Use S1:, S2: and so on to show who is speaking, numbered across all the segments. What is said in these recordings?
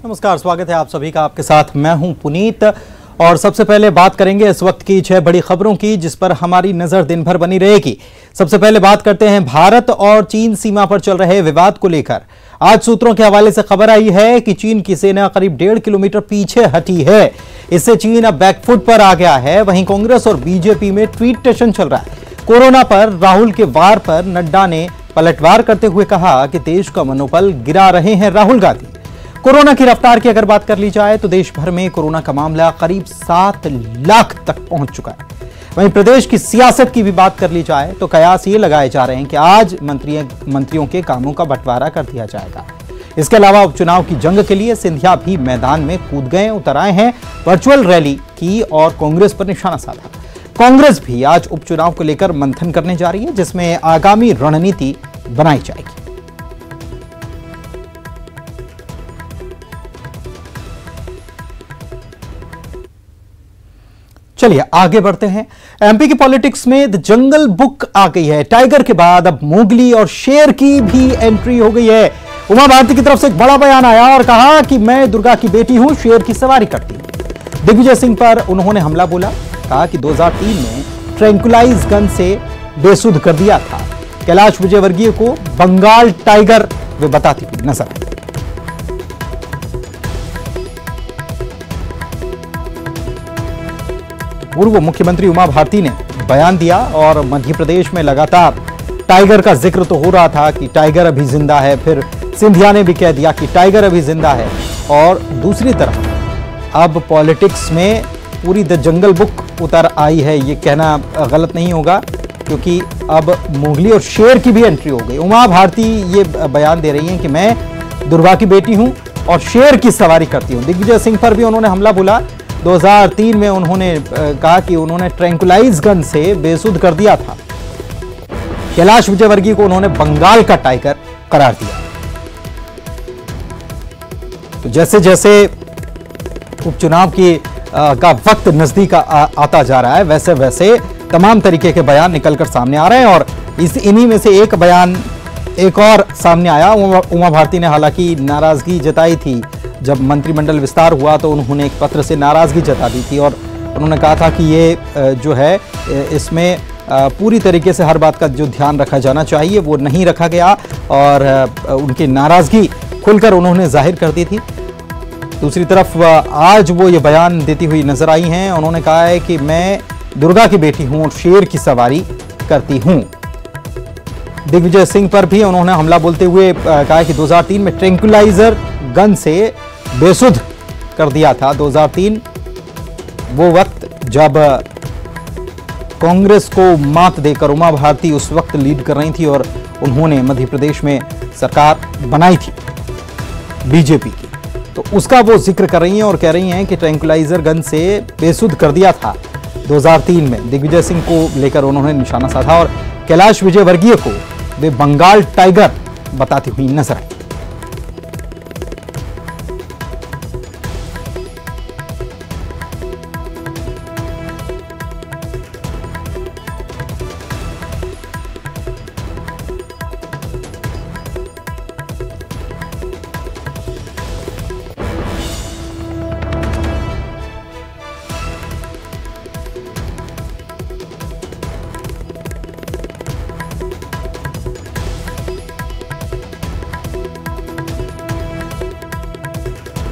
S1: नमस्कार, स्वागत है आप सभी का। आपके साथ मैं हूं पुनीत और सबसे पहले बात करेंगे इस वक्त की 6 बड़ी खबरों की जिस पर हमारी नजर दिन भर बनी रहेगी। सबसे पहले बात करते हैं भारत और चीन सीमा पर चल रहे विवाद को लेकर। आज सूत्रों के हवाले से खबर आई है कि चीन की सेना करीब 1.5 किलोमीटर पीछे हटी है। इससे चीन अब बैकफुट पर आ गया है। वहीं कांग्रेस और बीजेपी में ट्वीट टेंशन चल रहा है। कोरोना पर राहुल के वार पर नड्डा ने पलटवार करते हुए कहा कि देश का मनोबल गिरा रहे हैं राहुल गांधी। कोरोना की रफ्तार की अगर बात कर ली जाए तो देश भर में कोरोना का मामला करीब 7 लाख तक पहुंच चुका है। वहीं प्रदेश की सियासत की भी बात कर ली जाए तो कयास ये लगाए जा रहे हैं कि आज मंत्रियों के कामों का बंटवारा कर दिया जाएगा। इसके अलावा उपचुनाव की जंग के लिए सिंधिया भी मैदान में कूद गए, उतर आए हैं, वर्चुअल रैली की और कांग्रेस पर निशाना साधा। कांग्रेस भी आज उपचुनाव को लेकर मंथन करने जा रही है जिसमें आगामी रणनीति बनाई जाएगी। चलिए आगे बढ़ते हैं। एमपी की पॉलिटिक्स में द जंगल बुक आ गई है। टाइगर के बाद अब मोगली और शेर की भी एंट्री हो गई है। उमा भारती की तरफ से एक बड़ा बयान आया और कहा कि मैं दुर्गा की बेटी हूं, शेर की सवारी करती हूं। दिग्विजय सिंह पर उन्होंने हमला बोला, कहा कि 2003 में ट्रैंकुलाइज गन से बेसुध कर दिया था। कैलाश विजयवर्गीय को बंगाल टाइगर वे बताती हुई नजर आई। पूर्व मुख्यमंत्री उमा भारती ने बयान दिया और मध्य प्रदेश में लगातार टाइगर का जिक्र तो हो रहा था कि टाइगर अभी जिंदा है। फिर सिंधिया ने भी कह दिया कि टाइगर अभी जिंदा है। और दूसरी तरफ अब पॉलिटिक्स में पूरी द जंगल बुक उतर आई है, ये कहना गलत नहीं होगा क्योंकि अब मोगली और शेर की भी एंट्री हो गई। उमा भारती ये बयान दे रही हैं कि मैं दुर्गा की बेटी हूं और शेर की सवारी करती हूं। दिग्विजय सिंह पर भी उन्होंने हमला बोला। 2003 में उन्होंने कहा कि उन्होंने ट्रैंकुलाइज गन से बेसुध कर दिया था। कैलाश विजयवर्गीय को उन्होंने बंगाल का टाइगर करार दिया। तो जैसे जैसे उपचुनाव का वक्त नजदीक आता जा रहा है वैसे वैसे तमाम तरीके के बयान निकलकर सामने आ रहे हैं और इन्हीं में से एक बयान एक और सामने आया। उमा भारती ने हालांकि नाराजगी जताई थी। जब मंत्रिमंडल विस्तार हुआ तो उन्होंने एक पत्र से नाराजगी जता दी थी और उन्होंने कहा था कि ये जो है इसमें पूरी तरीके से हर बात का जो ध्यान रखा जाना चाहिए वो नहीं रखा गया और उनकी नाराजगी खुलकर उन्होंने जाहिर कर दी थी। दूसरी तरफ आज वो ये बयान देती हुई नजर आई हैं। उन्होंने कहा है कि मैं दुर्गा की बेटी हूं और शेर की सवारी करती हूं। दिग्विजय सिंह पर भी उन्होंने हमला बोलते हुए कहा कि 2003 में ट्रैंकुलाइजर गन से बेसुध कर दिया था। 2003 वो वक्त जब कांग्रेस को मात देकर उमा भारती उस वक्त लीड कर रही थी और उन्होंने मध्य प्रदेश में सरकार बनाई थी बीजेपी की, तो उसका वो जिक्र कर रही हैं और कह रही हैं कि ट्रैंकुलाइजर गन से बेसुध कर दिया था 2003 में। दिग्विजय सिंह को लेकर उन्होंने निशाना साधा और कैलाश विजयवर्गीय को वे बंगाल टाइगर बताती हुई नजर आई।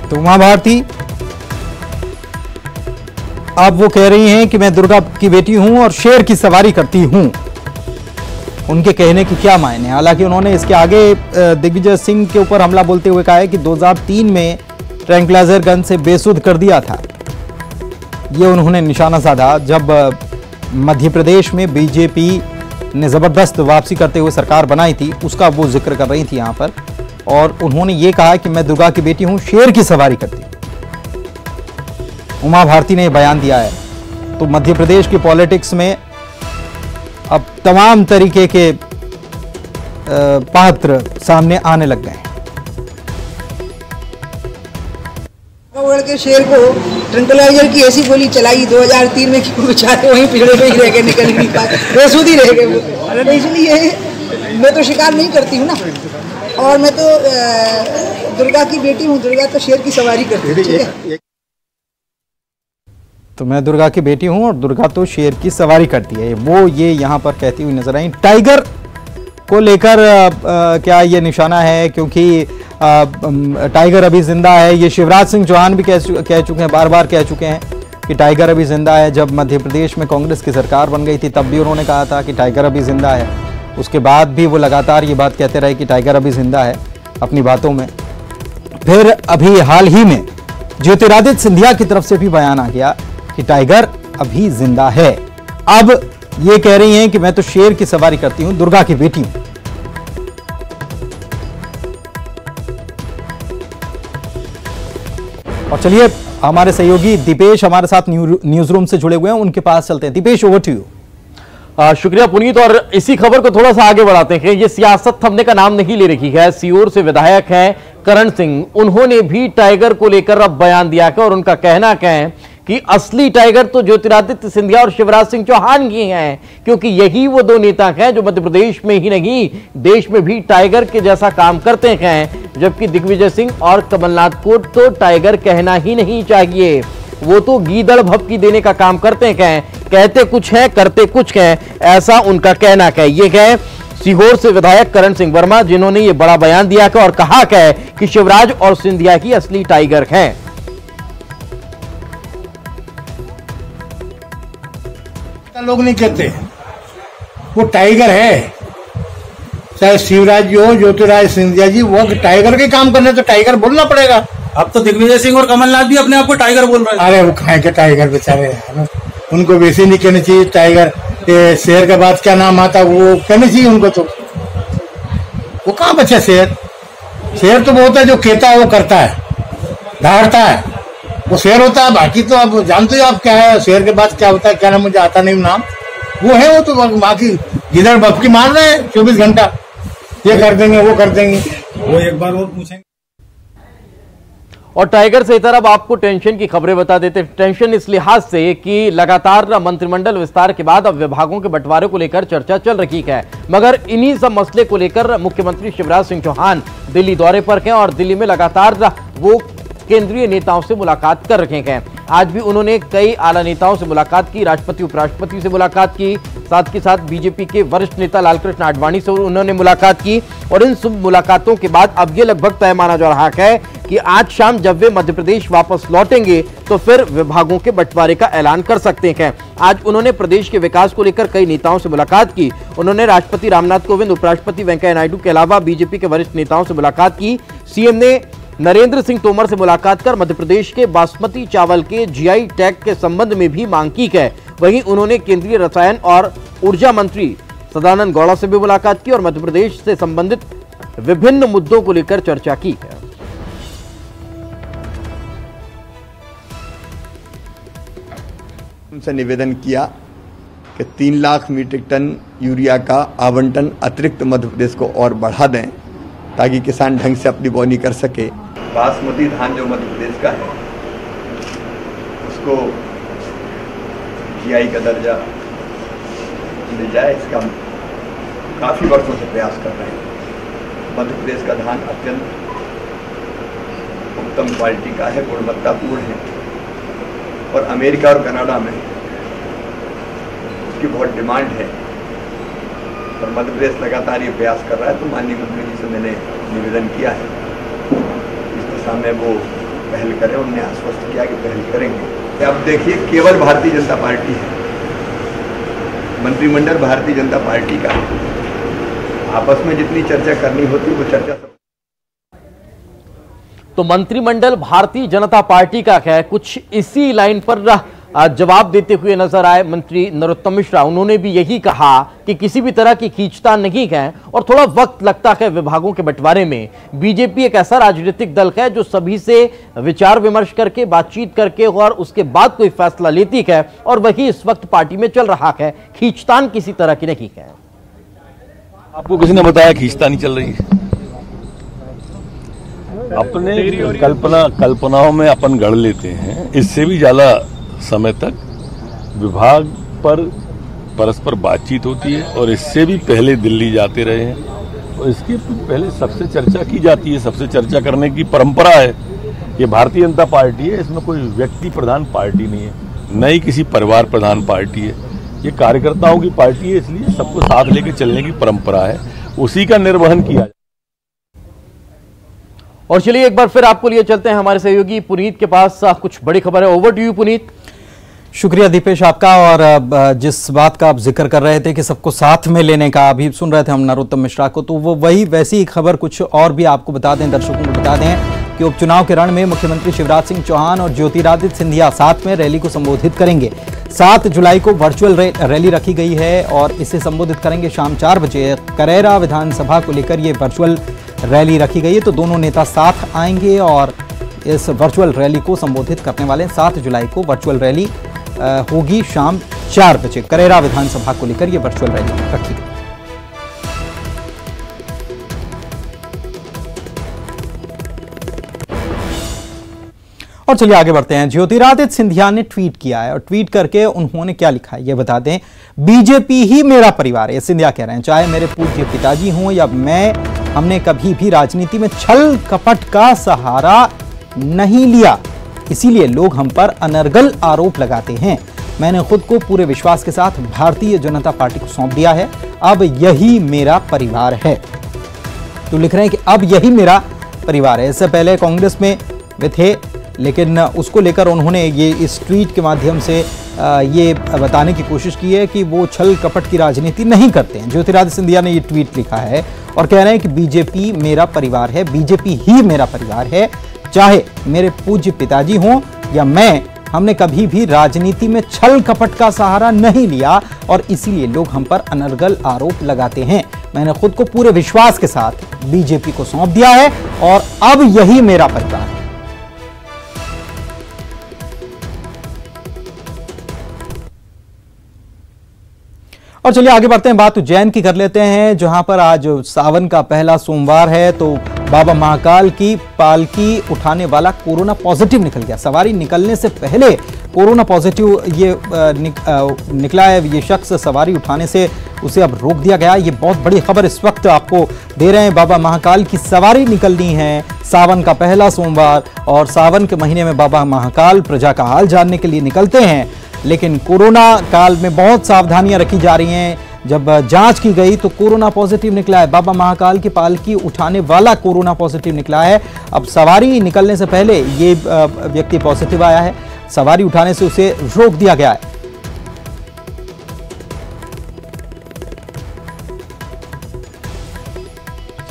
S1: तो उमा भारती अब वो कह रही हैं कि मैं दुर्गा की बेटी हूं और शेर की सवारी करती हूं। उनके कहने की क्या मायने। हालांकि उन्होंने इसके आगे दिग्विजय सिंह के ऊपर हमला बोलते हुए कहा है कि 2003 में ट्रैंकुलाइजर गन से बेसुध कर दिया था। ये उन्होंने निशाना साधा जब मध्य प्रदेश में बीजेपी ने जबरदस्त वापसी करते हुए सरकार बनाई थी, उसका वो जिक्र कर रही थी यहां पर। और उन्होंने ये कहा कि मैं दुर्गा की बेटी हूं, शेर की सवारी करती हूं। उमा भारती ने बयान दिया है। तो मध्य प्रदेश की पॉलिटिक्स में अब तमाम तरीके के पात्र सामने आने लग गए हैं।
S2: के शेर को ट्रैंकुलाइजर की ऐसी गोली चलाई 2003 में कि बेचारे वहीं पिछड़े पे ही रह गए, निकल नहीं पाए, बेसुध ही रह गए। इसलिए मैं तो शिकार नहीं करती हूँ ना, और मैं तो दुर्गा की बेटी हूँ, दुर्गा तो शेर की सवारी करती है, ठीक है।
S1: तो मैं दुर्गा की बेटी हूं और दुर्गा तो शेर की सवारी करती है, वो ये यहां पर कहती हुई नजर आई। टाइगर को लेकर क्या ये निशाना है, क्योंकि टाइगर अभी जिंदा है। ये शिवराज सिंह चौहान भी कह चुके हैं, बार बार कह चुके हैं कि टाइगर अभी जिंदा है। जब मध्य प्रदेश में कांग्रेस की सरकार बन गई थी तब भी उन्होंने कहा था कि टाइगर अभी जिंदा है। उसके बाद भी वो लगातार ये बात कहते रहे कि टाइगर अभी जिंदा है अपनी बातों में। फिर अभी हाल ही में ज्योतिरादित्य सिंधिया की तरफ से भी बयान आ गया कि टाइगर अभी जिंदा है। अब ये कह रही हैं कि मैं तो शेर की सवारी करती हूं, दुर्गा की बेटी हूं। और चलिए हमारे सहयोगी दीपेश हमारे साथ न्यूज रूम से जुड़े हुए हैं, उनके पास चलते हैं। Deepesh, over to you.
S3: शुक्रिया पुनीत। और इसी खबर को थोड़ा सा आगे बढ़ाते हैं। ये सियासत थमने का नाम नहीं ले रखी है। सीहोर से विधायक हैं करण सिंह, उन्होंने भी टाइगर को लेकर अब बयान दिया है और उनका कहना क्या है कि असली टाइगर तो ज्योतिरादित्य सिंधिया और शिवराज सिंह चौहान की हैं, क्योंकि यही वो दो नेता हैं जो मध्य प्रदेश में ही नहीं देश में भी टाइगर के जैसा काम करते हैं। जबकि दिग्विजय सिंह और कमलनाथ को तो टाइगर कहना ही नहीं चाहिए, वो तो गीदड़ भभकी देने का काम करते हैं, कहते कुछ है करते कुछ है, ऐसा उनका कहना है। ये है सीहोर से विधायक करण सिंह वर्मा, जिन्होंने ये बड़ा बयान दिया और कहा कि शिवराज और सिंधिया की असली टाइगर हैं।
S4: लोग नहीं कहते वो टाइगर है, चाहे शिवराज जी हो, ज्योतिरादित्य सिंधिया जी, वो टाइगर के काम करने तो टाइगर बोलना पड़ेगा।
S5: अब तो दिग्विजय सिंह और कमलनाथ भी अपने आप को टाइगर बोल रहे हैं।
S4: अरे वो खाए के टाइगर बेचारे, उनको वैसे नहीं कहना चाहिए टाइगर। शेर के बाद क्या नाम आता वो कहना चाहिए उनको। तो वो कहाँ बचा शेर? शेर तो वो होता है जो कहता है वो करता है, धारता है, वो शेर होता है। बाकी तो आप जानते हो आप क्या है, शेर के बाद क्या होता है, क्या नाम मुझे आता नहीं नाम, वो है। वो तो बाकी जिधर बपकी मार रहे हैं 24 घंटा, ये कर देंगे वो कर देंगे।
S5: वो एक बार वो पूछेंगे।
S3: और टाइगर से इधर अब आपको टेंशन की खबरें बता देते हैं। टेंशन इस लिहाज से कि लगातार मंत्रिमंडल विस्तार के बाद अब विभागों के बंटवारे को लेकर चर्चा चल रही है, मगर इन्हीं सब मसले को लेकर मुख्यमंत्री शिवराज सिंह चौहान दिल्ली दौरे पर हैं और दिल्ली में लगातार वो केंद्रीय नेताओं से मुलाकात कर रखे हैं। आज भी उन्होंने कई आला नेताओं से मुलाकात की, राष्ट्रपति उपराष्ट्रपति से मुलाकात की, साथ के साथ बीजेपी के वरिष्ठ नेता लालकृष्ण आडवाणी से उन्होंने मुलाकात की। और इन सब मुलाकातों के बाद अब ये लगभग तय माना जा रहा है कि आज शाम जब वे मध्य प्रदेश वापस लौटेंगे तो फिर विभागों के बंटवारे का ऐलान कर सकते हैं। आज उन्होंने प्रदेश के विकास को लेकर कई नेताओं से मुलाकात की। उन्होंने राष्ट्रपति रामनाथ कोविंद, उपराष्ट्रपति वेंकैया नायडू के अलावा बीजेपी के वरिष्ठ नेताओं से मुलाकात की। सीएम ने नरेंद्र सिंह तोमर से मुलाकात कर मध्य प्रदेश के बासमती चावल के जीआई टैग के संबंध में भी मांग की है। वहीं उन्होंने केंद्रीय रसायन और ऊर्जा मंत्री सदानंद गौड़ा से भी मुलाकात की और मध्य प्रदेश से संबंधित विभिन्न मुद्दों को लेकर चर्चा की है।
S6: उनसे निवेदन किया कि 3 लाख मीट्रिक टन यूरिया का आवंटन अतिरिक्त मध्य प्रदेश को और बढ़ा दें ताकि किसान ढंग से अपनी बोनी कर सके। बासमती धान जो मध्य प्रदेश का है उसको जीआई का दर्जा मिल जाए, इसका काफ़ी वर्षों से प्रयास कर रहे हैं। मध्य प्रदेश का धान अत्यंत उत्तम क्वालिटी का है, गुणवत्तापूर्ण है और अमेरिका और कनाडा में उसकी बहुत डिमांड है और मध्य प्रदेश लगातार ये प्रयास कर रहा है। तो माननीय मंत्री जी से मैंने निवेदन किया है इस दिशा में वो पहल करें। उन्होंने आश्वस्त किया कि पहल करेंगे। अब देखिए केवल भारतीय जनता पार्टी है, मंत्रिमंडल भारतीय जनता पार्टी का है, आपस में जितनी चर्चा करनी होती वो चर्चा सब।
S3: तो मंत्रिमंडल भारतीय जनता पार्टी का है, कुछ इसी लाइन पर जवाब देते हुए नजर आए मंत्री नरोत्तम मिश्रा। उन्होंने भी यही कहा कि किसी भी तरह की खींचतान नहीं है और थोड़ा वक्त लगता है विभागों के बंटवारे में। बीजेपी एक ऐसा राजनीतिक दल है जो सभी से विचार विमर्श करके, बातचीत करके और उसके बाद कोई फैसला लेती है और वही इस वक्त पार्टी में चल रहा है। खींचतान किसी तरह की नहीं है।
S7: आपको किसी ने बताया खींचतानी चल रही है? अपने कल्पनाओं में अपन गढ़ लेते हैं। इससे भी ज्यादा समय तक विभाग पर परस्पर बातचीत होती है और इससे भी पहले दिल्ली जाते रहे हैं तो इसकी पहले सबसे चर्चा की जाती है, सबसे चर्चा करने की परंपरा है। ये भारतीय जनता पार्टी है, इसमें कोई व्यक्ति प्रधान पार्टी नहीं है, न ही किसी परिवार प्रधान पार्टी है। ये कार्यकर्ताओं की पार्टी है, इसलिए सबको साथ लेके चलने की परंपरा है, उसी का निर्वहन किया जाए।
S3: और चलिए एक बार फिर आपको लिए चलते हैं हमारे सहयोगी पुनीत के पास, कुछ बड़ी खबर है। Over to you Puneet.
S1: शुक्रिया दीपेश आपका। और जिस बात का आप जिक्र कर रहे थे कि सबको साथ में लेने का, अभी सुन रहे थे हम नरोत्तम मिश्रा को, तो वो वैसी ही खबर कुछ और भी आपको बता दें, दर्शकों को बता दें कि उपचुनाव के रण में मुख्यमंत्री शिवराज सिंह चौहान और ज्योतिरादित्य सिंधिया साथ में रैली को संबोधित करेंगे। 7 जुलाई को वर्चुअल रैली रखी गई है और इसे संबोधित करेंगे शाम 4 बजे। करेरा विधानसभा को लेकर ये वर्चुअल रैली रखी गई है, तो दोनों नेता साथ आएंगे और इस वर्चुअल रैली को संबोधित करने वाले। 7 जुलाई को वर्चुअल रैली होगी शाम 4 बजे। करेरा विधानसभा को लेकर यह वर्चुअल रैली रखी गई। और चलिए आगे बढ़ते हैं। ज्योतिरादित्य सिंधिया ने ट्वीट किया है और ट्वीट करके उन्होंने क्या लिखा है ये बता दें। बीजेपी ही मेरा परिवार है, सिंधिया कह रहे हैं, चाहे मेरे पूज्य पिताजी हों या मैं, हमने कभी भी राजनीति में छल कपट का सहारा नहीं लिया, इसीलिए लोग हम पर अनर्गल आरोप लगाते हैं। मैंने खुद को पूरे विश्वास के साथ भारतीय जनता पार्टी को सौंप दिया है, अब यही मेरा परिवार है। तो लिख रहे हैं कि अब यही मेरा परिवार है। इससे पहले कांग्रेस में वे थे, लेकिन उसको लेकर उन्होंने ये इस ट्वीट के माध्यम से ये बताने की कोशिश की है कि वो छल कपट की राजनीति नहीं करते हैं। ज्योतिरादित्य सिंधिया ने ये ट्वीट लिखा है और कह रहे हैं कि बीजेपी मेरा परिवार है, बीजेपी ही मेरा परिवार है, चाहे मेरे पूज्य पिताजी हों या मैं, हमने कभी भी राजनीति में छल कपट का सहारा नहीं लिया और इसीलिए लोग हम पर अनर्गल आरोप लगाते हैं। मैंने खुद को पूरे विश्वास के साथ बीजेपी को सौंप दिया है और अब यही मेरा परिवार है। और चलिए आगे बढ़ते हैं, बात उज्जैन की कर लेते हैं, जहां पर आज सावन का पहला सोमवार है। तो बाबा महाकाल की पालकी उठाने वाला कोरोना पॉजिटिव निकल गया। सवारी निकलने से पहले कोरोना पॉजिटिव ये निकला है। ये शख्स सवारी उठाने से उसे अब रोक दिया गया। ये बहुत बड़ी खबर इस वक्त आपको दे रहे हैं। बाबा महाकाल की सवारी निकलनी है, सावन का पहला सोमवार, और सावन के महीने में बाबा महाकाल प्रजा का हाल जानने के लिए निकलते हैं, लेकिन कोरोना काल में बहुत सावधानियां रखी जा रही हैं। जब जांच की गई तो कोरोना पॉजिटिव निकला है। बाबा महाकाल की पालकी उठाने वाला कोरोना पॉजिटिव निकला है। अब सवारी निकलने से पहले ये व्यक्ति पॉजिटिव आया है, सवारी उठाने से उसे रोक दिया गया है।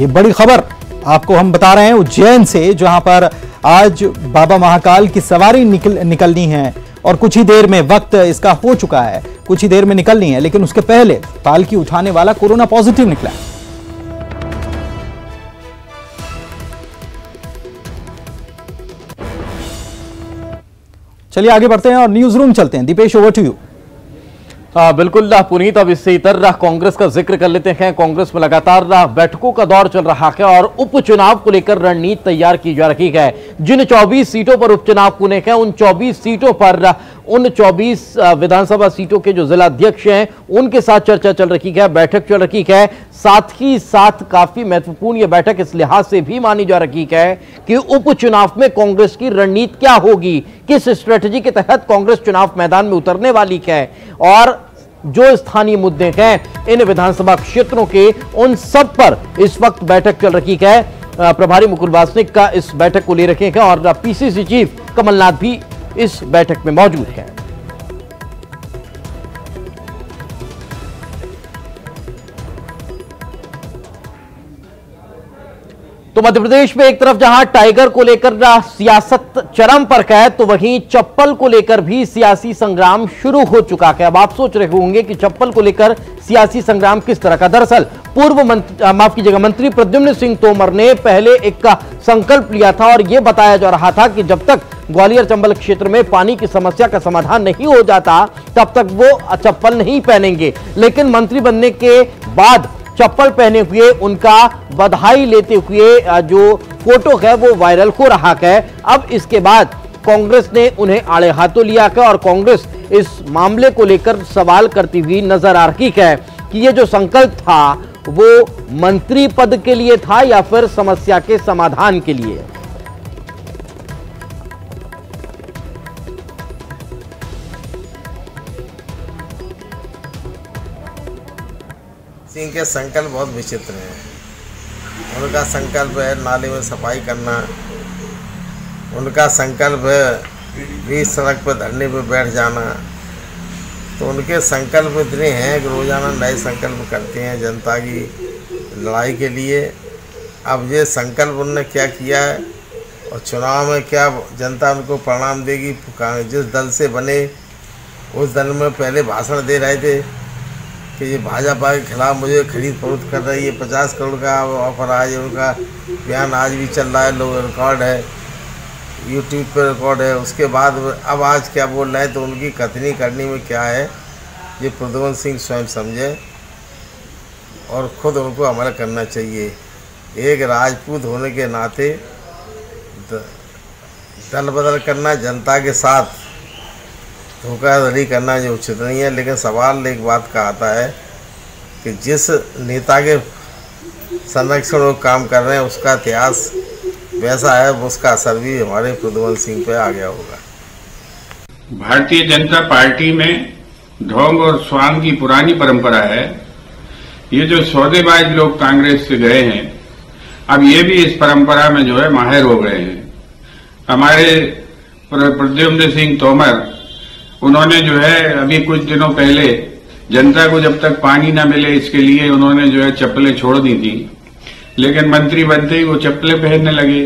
S1: ये बड़ी खबर आपको हम बता रहे हैं उज्जैन से, जहां पर आज बाबा महाकाल की सवारी निकलनी है और कुछ ही देर में, वक्त इसका हो चुका है, कुछ ही देर में निकलनी है, लेकिन उसके पहले पालकी उठाने वाला कोरोना पॉजिटिव निकला। चलिए आगे बढ़ते हैं और न्यूज रूम चलते हैं। Deepesh, over to you.
S3: बिल्कुल पुनीत, अब इससे इतर कांग्रेस का जिक्र कर लेते हैं। कांग्रेस में लगातार बैठकों का दौर चल रहा है और उपचुनाव को लेकर रणनीति तैयार की जा रही है। जिन 24 सीटों पर उपचुनाव होने हैं, उन 24 सीटों पर, उन 24 विधानसभा सीटों के जो जिलाध्यक्ष हैं उनके साथ चर्चा चल रही है, बैठक चल रही है। साथ ही साथ काफी महत्वपूर्ण यह बैठक इस लिहाज से भी मानी जा रही है कि उपचुनाव में कांग्रेस की रणनीति क्या होगी, किस स्ट्रेटजी के तहत कांग्रेस चुनाव मैदान में उतरने वाली है, और जो स्थानीय मुद्दे हैं इन विधानसभा क्षेत्रों के, उन सब पर इस वक्त बैठक चल रही है। प्रभारी मुकुल वासनिक का इस बैठक को ले रखे हैं और पीसीसी चीफ कमलनाथ भी इस बैठक में मौजूद हैं। तो मध्य प्रदेश में एक तरफ जहां टाइगर को लेकर सियासत चरम पर है, तो वहीं चप्पल को लेकर भी सियासी संग्राम शुरू हो चुका है। अब आप सोच रहे होंगे कि चप्पल को लेकर सियासी संग्राम किस तरह का। दरअसल पूर्व मंत्री प्रद्युम्न सिंह तोमर ने पहले एक संकल्प लिया था और यह बताया जा रहा था कि जब तक ग्वालियर चंबल क्षेत्र में पानी की समस्या का समाधान नहीं हो जाता तब तक वो चप्पल नहीं पहनेंगे। लेकिन मंत्री बनने के बाद चप्पल पहने हुए उनका बधाई लेते हुए जो फोटो है वो वायरल हो रहा है। अब इसके बाद कांग्रेस ने उन्हें आड़े हाथों लिया है और कांग्रेस इस मामले को लेकर सवाल करती हुई नजर आ रही है कि ये जो संकल्प था वो मंत्री पद के लिए था या फिर समस्या के समाधान के लिए?
S8: सिंह के संकल्प बहुत विचित्र हैं। उनका संकल्प है नाले में सफाई करना, उनका संकल्प है बीच सड़क पर धरने पर बैठ जाना। तो उनके संकल्प इतने हैं कि रोज़ाना नए संकल्प करते हैं जनता की लड़ाई के लिए। अब ये संकल्प उन्होंने क्या किया है और चुनाव में क्या जनता उनको परिणाम देगी, जिस दल से बने उस दल में पहले भाषण दे रहे थे कि ये भाजपा के खिलाफ मुझे खरीद फरोख्त कर रही है, 50 करोड़ का ऑफर आज उनका बयान आज भी चल रहा है, लोग रिकॉर्ड है, यूट्यूब पर रिकॉर्ड है। उसके बाद अब आज क्या बोल रहे हैं, तो उनकी कथनी करने में क्या है ये प्रद्युम्न सिंह स्वयं समझे और ख़ुद उनको अमल करना चाहिए। एक राजपूत होने के नाते दल बदल करना, जनता के साथ धोखाधड़ी करना जो उचित नहीं है। लेकिन सवाल एक बात का आता है कि जिस नेता के संरक्षण वो काम कर रहे हैं उसका इतिहास वैसा है, उसका असर भी हमारे प्रद्युम्न सिंह पे आ गया होगा।
S9: भारतीय जनता पार्टी में ढोंग और स्वांग की पुरानी परंपरा है। ये जो सौदेबाज लोग कांग्रेस से गए हैं, अब ये भी इस परंपरा में जो है माहिर हो गए हैं। हमारे प्रद्युम्न सिंह तोमर, उन्होंने जो है अभी कुछ दिनों पहले जनता को जब तक पानी न मिले इसके लिए उन्होंने जो है चप्पलें छोड़ दी थी, लेकिन मंत्री बनते ही वो चप्पलें पहनने लगे।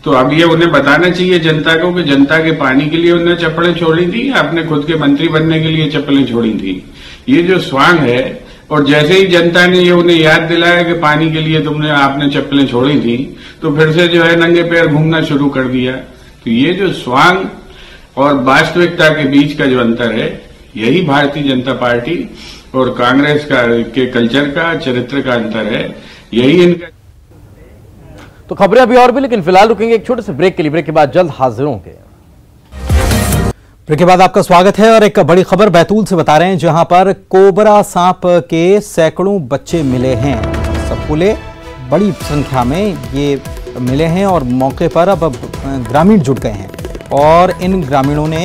S9: तो अब ये उन्हें बताना चाहिए जनता को कि जनता के पानी के लिए उन्हें चप्पलें छोड़ी थी, आपने खुद के मंत्री बनने के लिए चप्पलें छोड़ी थी। ये जो स्वांग है, और जैसे ही जनता ने ये उन्हें याद दिलाया कि पानी के लिए आपने चप्पलें छोड़ी थी, तो फिर से जो है नंगे पैर घूमना शुरू कर दिया। तो ये जो स्वांग और वास्तविकता के बीच का जो अंतर है, यही भारतीय जनता पार्टी और कांग्रेस के कल्चर का, चरित्र का अंतर है। यही इनका।
S3: तो खबरें अभी और भी, लेकिन फिलहाल रुकेंगे एक छोटे से ब्रेक के लिए। ब्रेक के बाद जल्द हाजिर होंगे। ब्रेक के बाद आपका स्वागत है और एक बड़ी खबर बैतूल से बता रहे हैं, जहां पर कोबरा सांप के सैकड़ों बच्चे मिले हैं। सपुले बड़ी संख्या में ये मिले हैं और मौके पर अब ग्रामीण जुट गए हैं और इन ग्रामीणों ने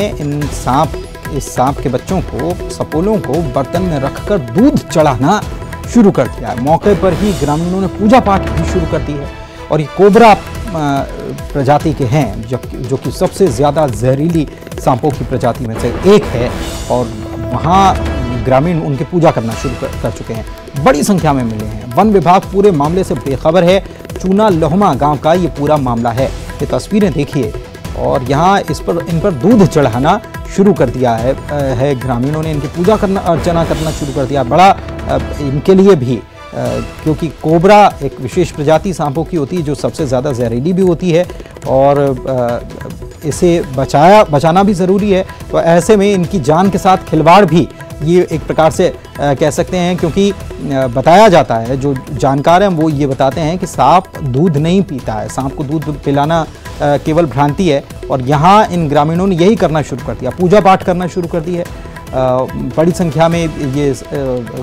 S3: इस सांप के बच्चों को, सपोलों को बर्तन में रखकर दूध चढ़ाना शुरू कर दिया है। मौके पर ही ग्रामीणों ने पूजा पाठ भी शुरू कर दी है और ये कोबरा प्रजाति के हैं, जो कि सबसे ज़्यादा जहरीली सांपों की प्रजाति में से एक है और वहाँ ग्रामीण उनकी पूजा करना शुरू कर चुके हैं। बड़ी संख्या में मिले हैं। वन विभाग पूरे मामले से बेखबर है। चूना लोहमा गांव का ये पूरा मामला है। ये तस्वीरें देखिए और यहाँ इन पर दूध चढ़ाना शुरू कर दिया है। ग्रामीणों ने इनकी पूजा करना, अर्चना करना शुरू कर दिया। बड़ा इनके लिए भी, क्योंकि कोबरा एक विशेष प्रजाति सांपों की होती है जो सबसे ज़्यादा जहरीली भी होती है और इसे बचाना भी ज़रूरी है। तो ऐसे में इनकी जान के साथ खिलवाड़ भी ये एक प्रकार से कह सकते हैं, क्योंकि बताया जाता है, जो जानकार हैं वो ये बताते हैं कि सांप दूध नहीं पीता है, सांप को दूध पिलाना केवल भ्रांति है। और यहाँ इन ग्रामीणों ने यही करना शुरू कर दिया, पूजा पाठ करना शुरू कर दी है। बड़ी संख्या में ये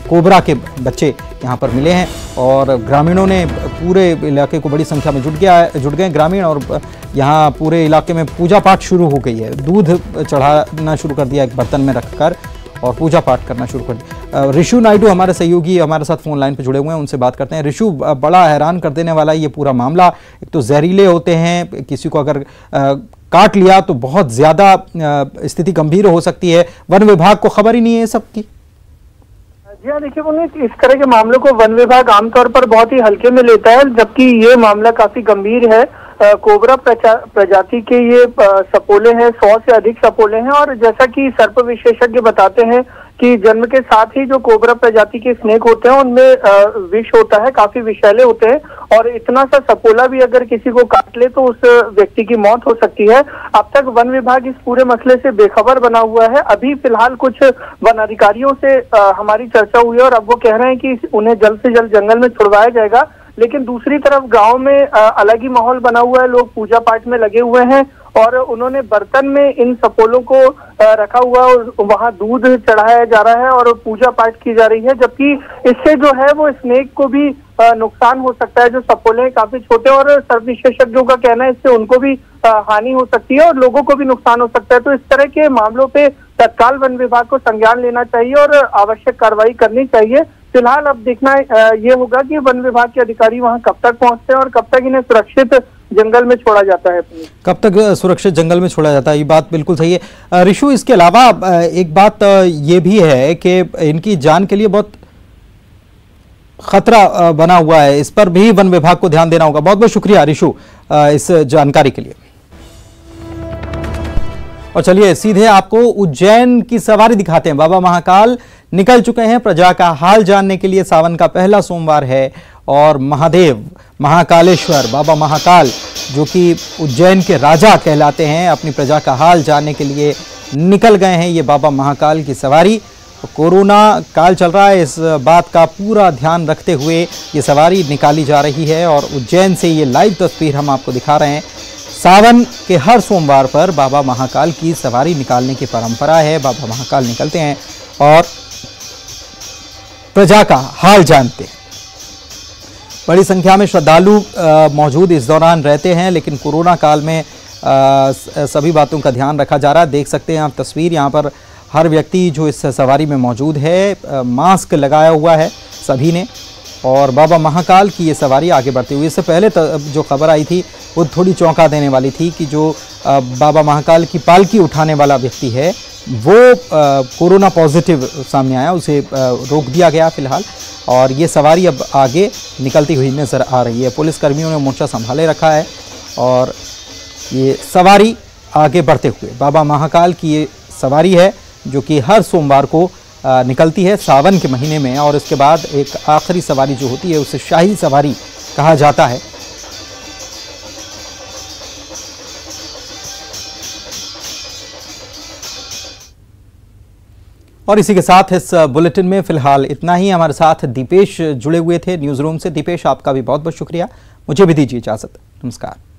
S3: कोबरा के बच्चे यहाँ पर मिले हैं और ग्रामीणों ने पूरे इलाके को, बड़ी संख्या में जुट गए ग्रामीण और यहाँ पूरे इलाके में पूजा पाठ शुरू हो गई है। दूध चढ़ाना शुरू कर दिया एक बर्तन में रखकर और पूजा पाठ करना शुरू कर दिया। ऋषु नायडू हमारे सहयोगी हमारे साथ फोन लाइन पर जुड़े हुए हैं, उनसे बात करते हैं। ऋषु, बड़ा हैरान कर देने वाला ये पूरा मामला। एक तो जहरीले होते हैं, किसी को अगर काट लिया तो बहुत ज्यादा स्थिति गंभीर हो सकती है। वन विभाग को खबर ही नहीं है सबकी।
S10: जी हाँ, देखिए पुनीत, इस तरह के मामलों को वन विभाग आमतौर पर बहुत ही हल्के में लेता है, जबकि ये मामला काफी गंभीर है। कोबरा प्रजाति के ये सपोले हैं, 100 से अधिक सपोले हैं और जैसा कि सर्प विशेषज्ञ बताते हैं कि जन्म के साथ ही जो कोबरा प्रजाति के स्नेक होते हैं उनमें विष होता है, काफी विषैले होते हैं और इतना सा सपोला भी अगर किसी को काट ले तो उस व्यक्ति की मौत हो सकती है। अब तक वन विभाग इस पूरे मसले से बेखबर बना हुआ है। अभी फिलहाल कुछ वन अधिकारियों से हमारी चर्चा हुई है और अब वो कह रहे हैं कि उन्हें जल्द से जल्द जंगल में छुड़वाया जाएगा। लेकिन दूसरी तरफ गांव में अलग ही माहौल बना हुआ है, लोग पूजा पाठ में लगे हुए हैं और उन्होंने बर्तन में इन सपोलों को रखा हुआ और वहां दूध चढ़ाया जा रहा है और पूजा पाठ की जा रही है, जबकि इससे जो है वो स्नेक को भी नुकसान हो सकता है। जो सपोले काफी छोटे और सर्प विशेषज्ञों का कहना है इससे उनको भी हानि हो सकती है और लोगों को भी नुकसान हो सकता है। तो इस तरह के मामलों पे तत्काल वन विभाग को संज्ञान लेना चाहिए और आवश्यक कार्रवाई करनी चाहिए। फिलहाल अब देखना ये होगा कि वन विभाग के अधिकारी वहां कब तक पहुंचते हैं और कब तक इन्हें सुरक्षित जंगल में छोड़ा जाता है।
S1: कब तक सुरक्षित जंगल में छोड़ा जाता है, ये बात बिल्कुल सही है। ऋषु, इसके अलावा एक बात ये भी है कि इनकी जान के लिए बहुत खतरा बना हुआ है, इस पर भी वन विभाग को ध्यान देना होगा। बहुत बहुत शुक्रिया ऋषु इस जानकारी के लिए। और चलिए सीधे आपको उज्जैन की सवारी दिखाते हैं। बाबा महाकाल निकल चुके हैं। प्रजा का हाल जानने के लिए सावन का पहला सोमवार है और महादेव महाकालेश्वर बाबा महाकाल जो कि उज्जैन के राजा कहलाते हैं, अपनी प्रजा का हाल जानने के लिए निकल गए हैं। ये बाबा महाकाल की सवारी, कोरोना काल चल रहा है, इस बात का पूरा ध्यान रखते हुए ये सवारी निकाली जा रही है और उज्जैन से ये लाइव तस्वीर हम आपको दिखा रहे हैं। सावन के हर सोमवार पर बाबा महाकाल की सवारी निकालने की परंपरा है। बाबा महाकाल निकलते हैं और प्रजा का हाल जानते हैं। बड़ी संख्या में श्रद्धालु मौजूद इस दौरान रहते हैं, लेकिन कोरोना काल में सभी बातों का ध्यान रखा जा रहा है। देख सकते हैं आप तस्वीर, यहाँ पर हर व्यक्ति जो इस सवारी में मौजूद है मास्क लगाया हुआ है सभी ने। और बाबा महाकाल की ये सवारी आगे बढ़ती हुई, इससे पहले जो खबर आई थी वो थोड़ी चौंका देने वाली थी कि जो बाबा महाकाल की पालकी उठाने वाला व्यक्ति है वो कोरोना पॉजिटिव सामने आया, उसे रोक दिया गया फिलहाल। और ये सवारी अब आगे निकलती हुई नज़र आ रही है। पुलिस कर्मियों ने मोर्चा संभाले रखा है और ये सवारी आगे बढ़ते हुए बाबा महाकाल की ये सवारी है जो कि हर सोमवार को निकलती है सावन के महीने में। और इसके बाद एक आखिरी सवारी जो होती है उसे शाही सवारी कहा जाता है। और इसी के साथ इस बुलेटिन में फिलहाल इतना ही। हमारे साथ दीपेश जुड़े हुए थे न्यूज़ रूम से। दीपेश, आपका भी बहुत बहुत शुक्रिया। मुझे भी दीजिए इजाज़त। नमस्कार।